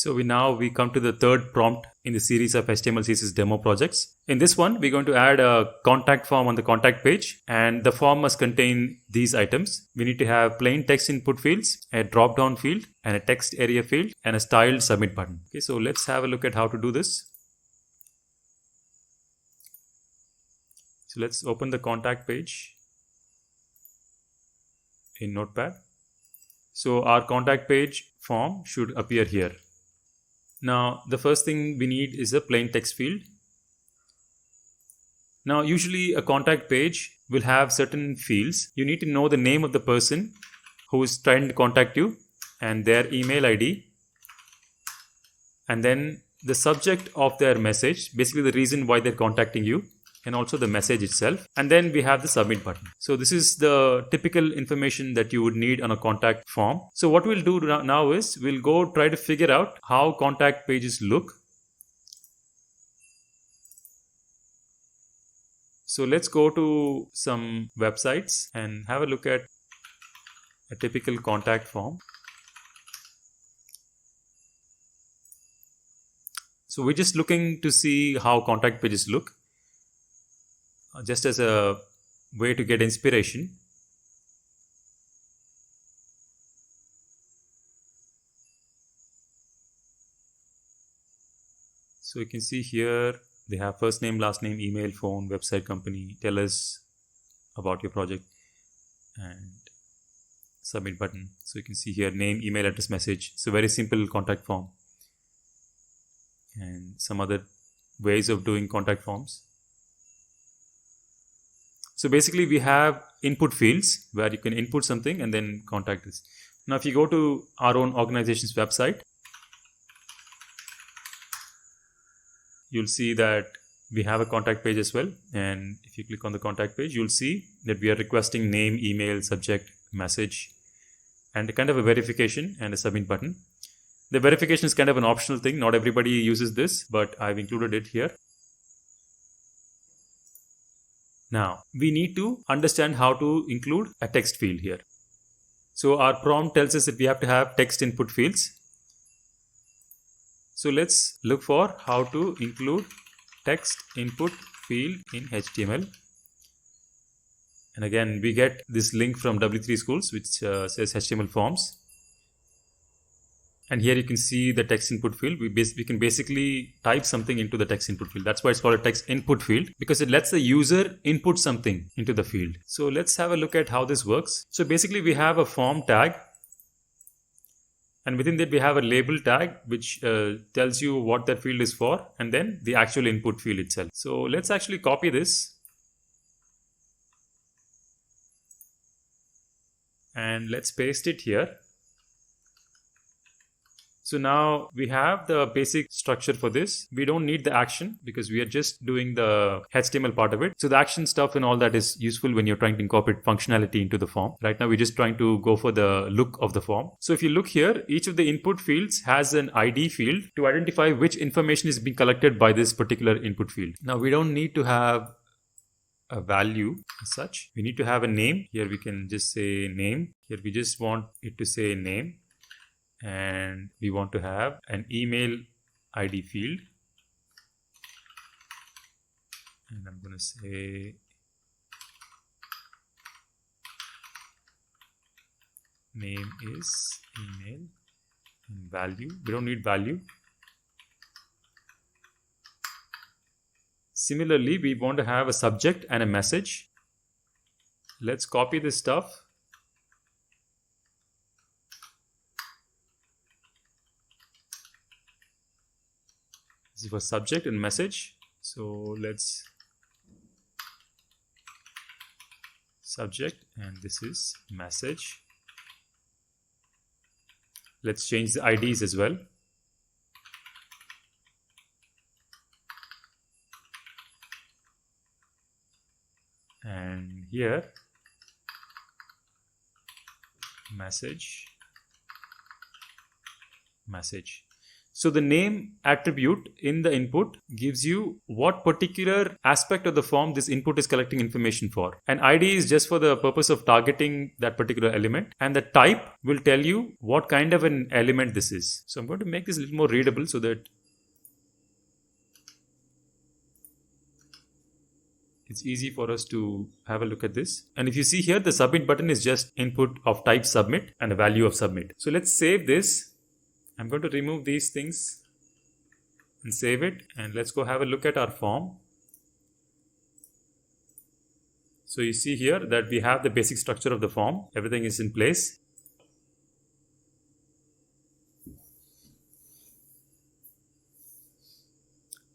So we come to the third prompt in the series of HTML CSS demo projects. In this one, we're going to add a contact form on the contact page, and the form must contain these items. We need to have plain text input fields, a drop-down field, and a text area field, and a styled submit button. Okay, so let's have a look at how to do this. So let's open the contact page in Notepad. So our contact page form should appear here. Now, the first thing we need is a plain text field. Now, usually a contact page will have certain fields. You need to know the name of the person who is trying to contact you and their email ID, and then the subject of their message, basically the reason why they're contacting you, and also the message itself. And then we have the submit button. So this is the typical information that you would need on a contact form. So what we'll do now is we'll go try to figure out how contact pages look. So let's go to some websites and have a look at a typical contact form. So we're just looking to see how contact pages look, just as a way to get inspiration. So you can see here they have first name, last name, email, phone, website, company, tell us about your project, and submit button. So you can see here name, email, address, message. It's a very simple contact form, and some other ways of doing contact forms. So basically we have input fields where you can input something and then contact us. Now if you go to our own organization's website, you'll see that we have a contact page as well. And if you click on the contact page, you'll see that we are requesting name, email, subject, message, and a kind of a verification and a submit button. The verification is kind of an optional thing. Not everybody uses this, but I've included it here. Now, we need to understand how to include a text field here. So our prompt tells us that we have to have text input fields. So let's look for how to include text input field in HTML. And again, we get this link from W3 Schools, which says HTML forms. And here you can see the text input field. We can basically type something into the text input field. That's why it's called a text input field, because it lets the user input something into the field. So let's have a look at how this works. So basically we have a form tag, and within that we have a label tag which tells you what that field is for, and then the actual input field itself. So let's actually copy this and let's paste it here. So now we have the basic structure for this. We don't need the action because we are just doing the HTML part of it. So the action stuff and all that is useful when you're trying to incorporate functionality into the form. Right now we're just trying to go for the look of the form. So if you look here, each of the input fields has an ID field to identify which information is being collected by this particular input field. Now we don't need to have a value as such. We need to have a name. Here we can just say name. Here we just want it to say name. And we want to have an email ID field, and I'm going to say name is email, and value, we don't need value. Similarly, we want to have a subject and a message. Let's copy this stuff. This is for subject and message. So let's subject, and this is message. Let's change the IDs as well. And here message. So the name attribute in the input gives you what particular aspect of the form this input is collecting information for. And ID is just for the purpose of targeting that particular element. And the type will tell you what kind of an element this is. So I'm going to make this a little more readable so that it's easy for us to have a look at this. And if you see here, the submit button is just input of type submit and a value of submit. So let's save this. I'm going to remove these things and save it, and let's go have a look at our form. So you see here that we have the basic structure of the form. Everything is in place.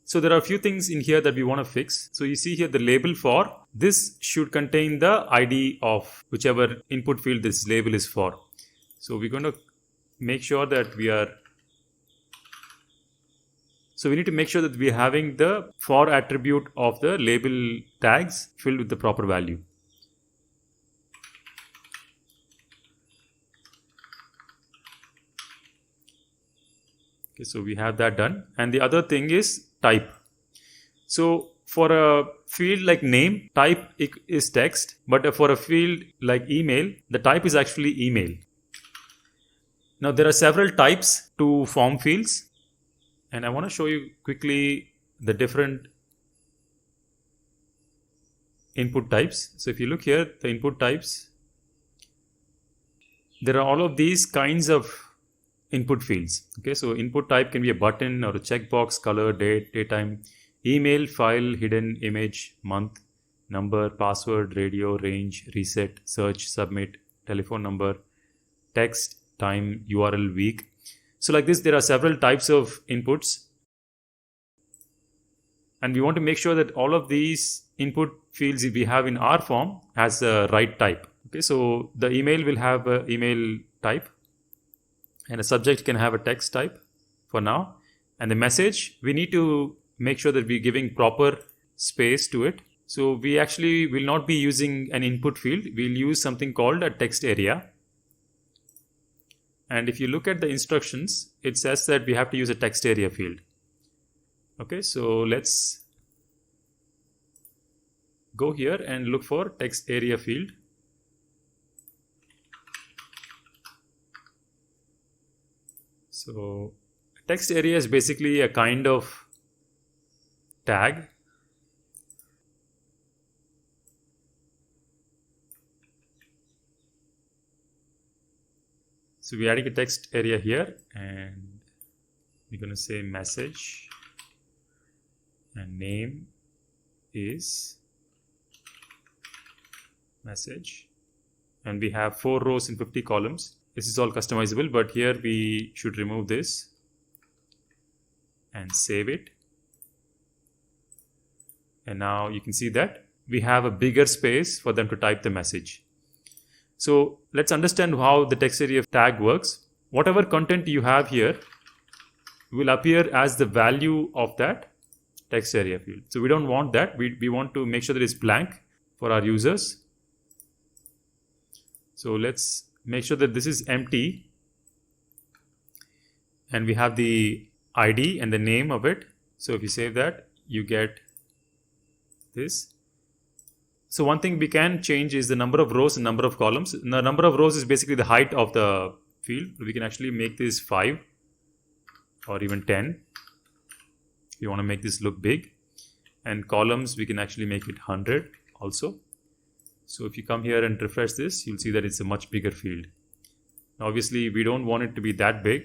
So there are a few things in here that we want to fix. So you see here the label for this should contain the ID of whichever input field this label is for. So we're going to make sure that we need to make sure that we are having the for attribute of the label tags filled with the proper value. Okay, so we have that done. And the other thing is type. So for a field like name, type is text, but for a field like email, the type is actually email. Now there are several types to form fields, and I want to show you quickly the different input types. So if you look here, the input types, there are all of these kinds of input fields. Okay, so input type can be a button or a checkbox, color, date, datetime, email, file, hidden, image, month, number, password, radio, range, reset, search, submit, telephone number, text, time, URL, week. So like this, there are several types of inputs, and we want to make sure that all of these input fields we have in our form has the right type. Okay, so the email will have an email type, and a subject can have a text type for now. And the message, we need to make sure that we're giving proper space to it. So we actually will not be using an input field. We'll use something called a text area. And if you look at the instructions, it says that we have to use a text area field. Okay, so let's go here and look for text area field. So text area is basically a kind of tag. So we're adding a text area here, and we're going to say message, and name is message, and we have 4 rows and 50 columns. This is all customizable, but here we should remove this and save it. And now you can see that we have a bigger space for them to type the message. So let's understand how the text area tag works. Whatever content you have here will appear as the value of that text area field. So we don't want that. We want to make sure that it's blank for our users. So let's make sure that this is empty, and we have the ID and the name of it. So if you save that, you get this. So one thing we can change is the number of rows and number of columns. The number of rows is basically the height of the field. We can actually make this 5 or even 10. If you want to make this look big. And columns, we can actually make it 100 also. So if you come here and refresh this, you'll see that it's a much bigger field. Now obviously we don't want it to be that big.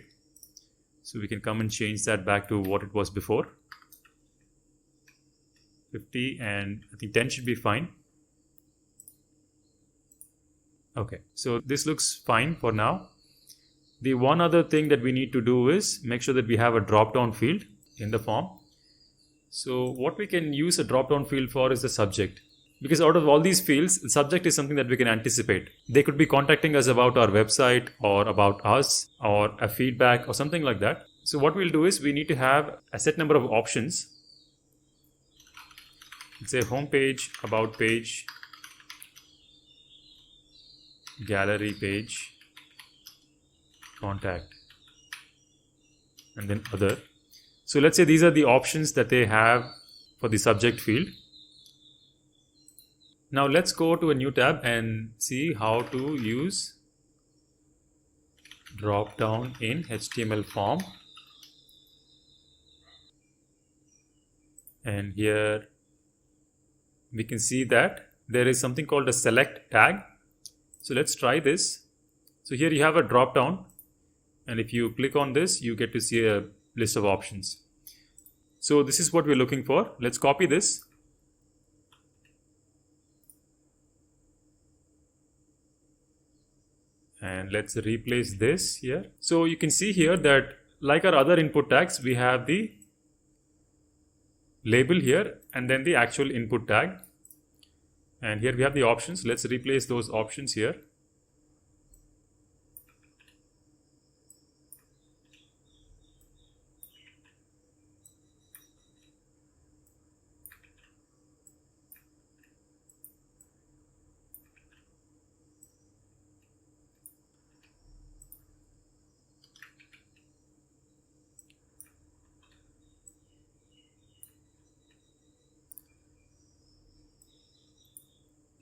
So we can come and change that back to what it was before. 50, and I think 10 should be fine. Okay, so this looks fine for now. The one other thing that we need to do is make sure that we have a drop-down field in the form. So what we can use a drop-down field for is the subject. Because out of all these fields, the subject is something that we can anticipate. They could be contacting us about our website or about us or a feedback or something like that. So what we'll do is we need to have a set number of options. Let's say home page, about page, gallery page, contact. and then other. So let's say these are the options that they have for the subject field. Now let's go to a new tab and see how to use drop down in HTML form. And here we can see that there is something called a select tag. So let's try this. So here you have a drop down, and if you click on this, you get to see a list of options. So this is what we're looking for. Let's copy this. And let's replace this here. So you can see here that like our other input tags, we have the label here and then the actual input tag. And here we have the options. Let's replace those options here.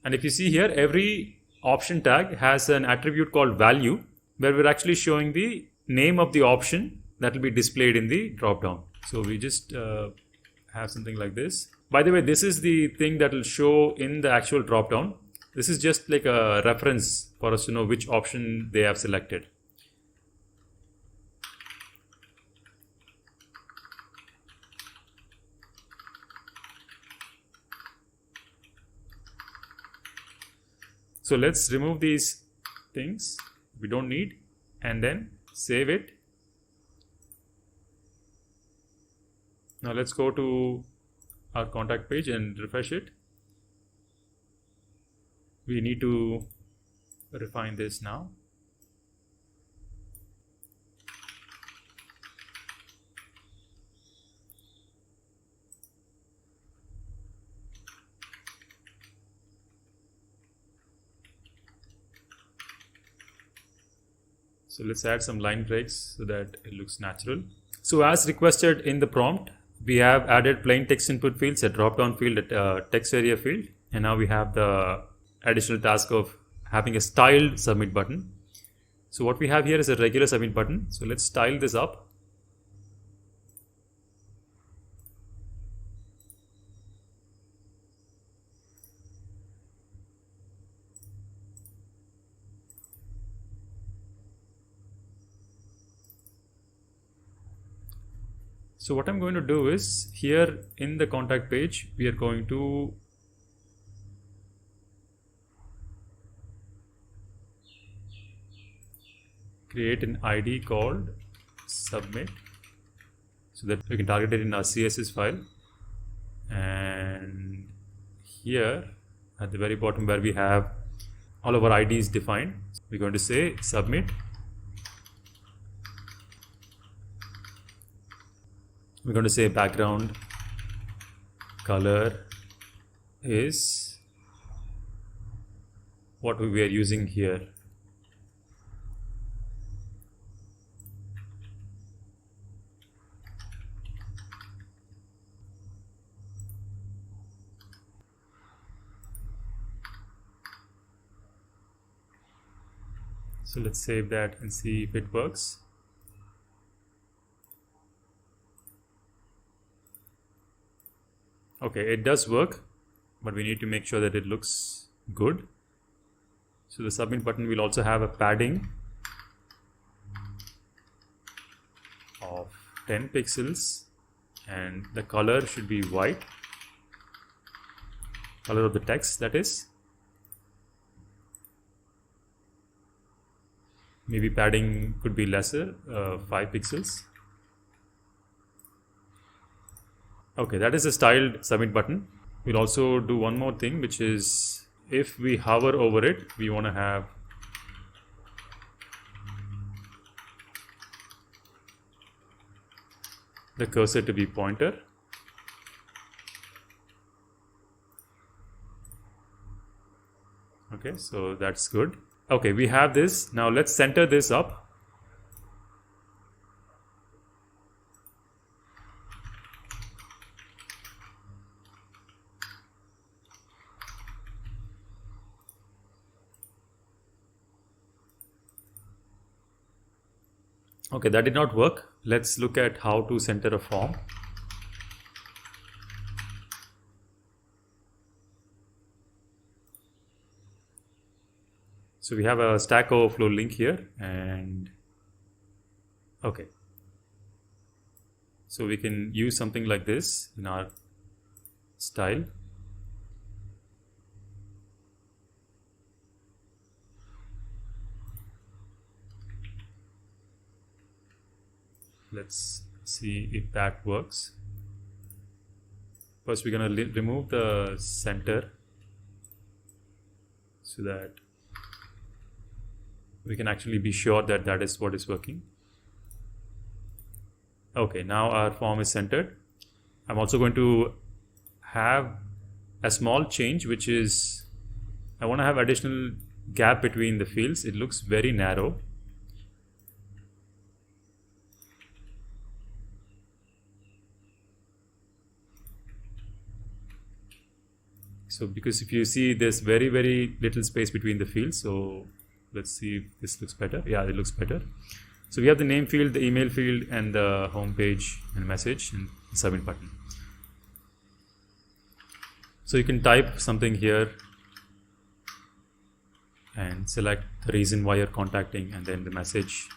And if you see here, every option tag has an attribute called value, where we're actually showing the name of the option that will be displayed in the dropdown. So we just have something like this. By the way, this is the thing that will show in the actual dropdown. This is just like a reference for us to know which option they have selected. So let's remove these things we don't need and then save it. Now let's go to our contact page and refresh it. We need to refine this now. So let's add some line breaks so that it looks natural. So as requested in the prompt, we have added plain text input fields, a drop-down field, a text area field, and now we have the additional task of having a styled submit button. So what we have here is a regular submit button. So let's style this up. So what I'm going to do is here in the contact page, we are going to create an ID called submit so that we can target it in our CSS file. And here at the very bottom where we have all of our IDs defined, we're going to say submit. We're going to say background color is what we are using here. So let's save that and see if it works. Okay, it does work, but we need to make sure that it looks good. So the submit button will also have a padding of 10 pixels and the color should be white, color of the text that is. Maybe padding could be lesser, 5 pixels. Okay, that is a styled submit button. We'll also do one more thing, which is if we hover over it, we want to have the cursor to be pointer. Okay, so that's good. Okay, we have this. Now let's center this up. Okay, that did not work. Let's look at how to center a form. So we have a Stack Overflow link here, and okay. So we can use something like this in our style. Let's see if that works. First, we're going to remove the center so that we can actually be sure that that is what is working. Okay, now our form is centered. I'm also going to have a small change, which is I want to have additional gap between the fields. It looks very narrow. So because if you see there's very little space between the fields, so let's see if this looks better. Yeah, it looks better. So we have the name field, the email field, and the home page and message and submit button. So you can type something here and select the reason why you're contacting and then the message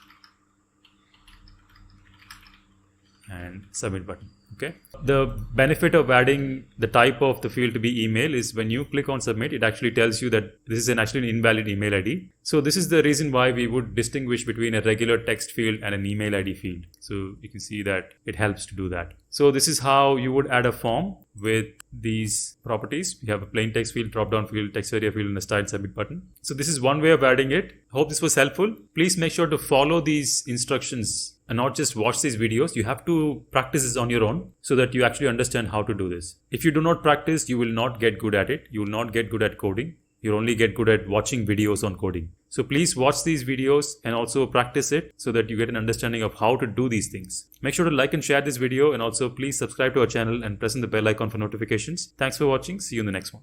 and submit button. Okay. The benefit of adding the type of the field to be email is when you click on submit, it actually tells you that this is actually an invalid email ID. So this is the reason why we would distinguish between a regular text field and an email ID field. So you can see that it helps to do that. So this is how you would add a form with these properties. We have a plain text field, drop down field, text area field, and a style submit button. So this is one way of adding it. Hope this was helpful. Please make sure to follow these instructions and not just watch these videos. You have to practice this on your own so that you actually understand how to do this. If you do not practice, you will not get good at it. You will not get good at coding. You'll only get good at watching videos on coding. So please watch these videos and also practice it so that you get an understanding of how to do these things. Make sure to like and share this video, and also please subscribe to our channel and press on the bell icon for notifications. Thanks for watching. See you in the next one.